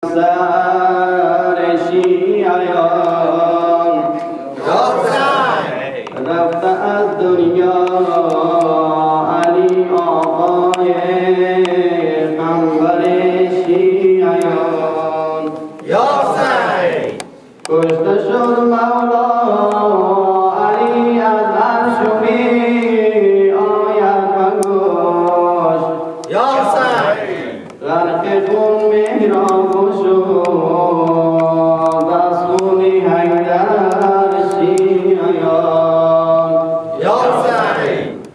سر شیعیان رفته از دنیا علی آقای قنبر شیعیان کشته شد مولا علی از عرش می آید بگوش غرق خون محراب شد از خون حیدر شیعیان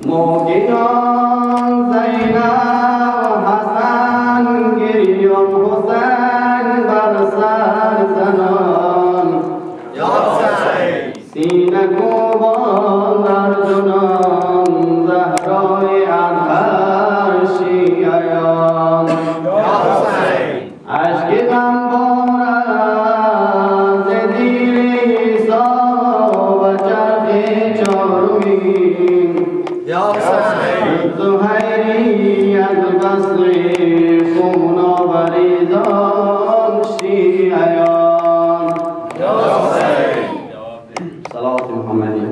موگیان زینب حسن گریان حسین بر سر زنان سینه کوبان در جنان زهرای اطهر شیعیان اشک غم بارد ز دیر عیسی و چرخ چارمین زهیری از بصر خون آوریدان شیعیان صلوات محمدی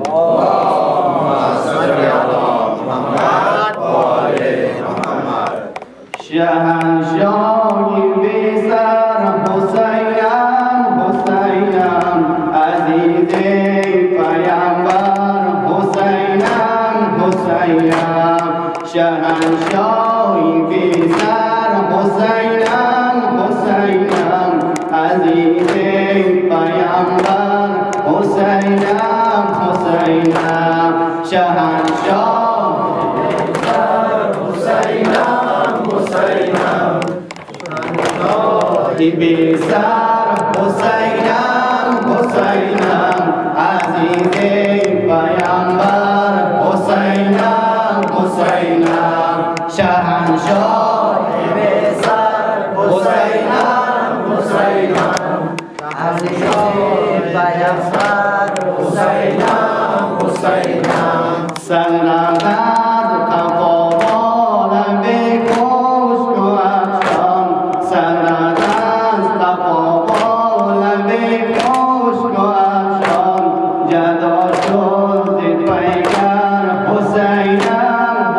شهنشاهی بی سر حسینم عزیز پیامبر حسینم شهنشاهی بی سر حسینم عزیز پیامبر حسینم شهنشاه بی سر حسینم عزیز پیامبر حسینم شهنشاه بی سر حسینم عزیز پیامبر حسینم سنگردد قفاوال بکش تو افشان سنگردد قفاوال بکش تو افشان جدا شد پیکر حسینم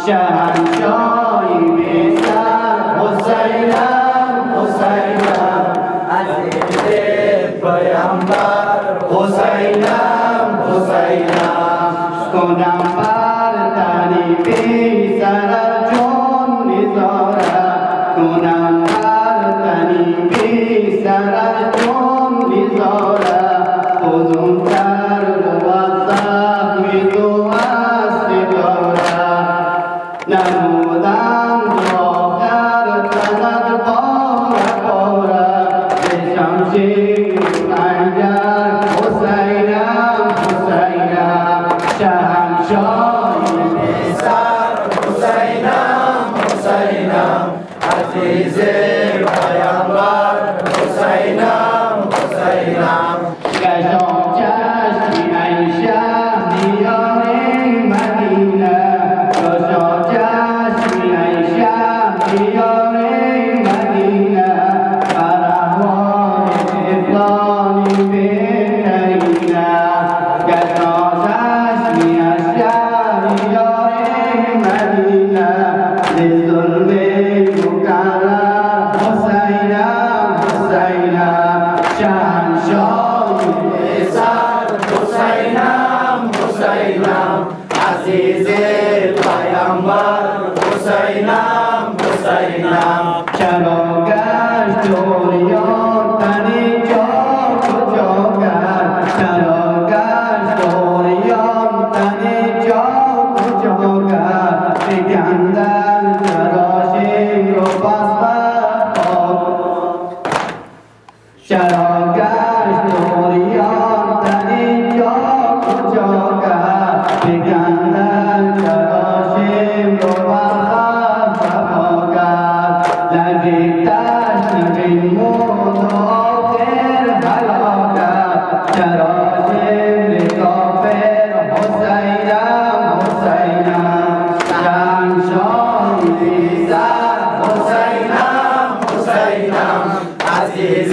شهنشاهی بی سر حسینم عزیز پیامبر حسینم کنم بر تنی بی سر جان نزارت کنم بر تنی بی سر جان نزارت فزونتر بود زخمی تو از ستارت نمودم آخر تزد بارت به شمشیر خنجر حسینم شهنشاهی بی سر حسینم عزیز پیامبر حسینم گشام چشمی ای شهریار مدینه گشام چشمی ای شهریار مدینه بر احوال طفلانی بهترینه گشام چشمی ای شهریار مدینه لظلم مکرر حسینم شهنشاهی بی سر حسینم عزیز پیامبر حسینم چرا گشت دوریان تنی جا کجا کرد چرا گشت دوریان تنی جا کجا کرد بگندن تراشیم رو پس چرا گشت دوریان تنی جا کجا کرد بگندن تراشیم رو پس لگی تشنه موت آخر هلاکت تراشیم کافر حسینم شهنشاهی بی سر حسینم عزیز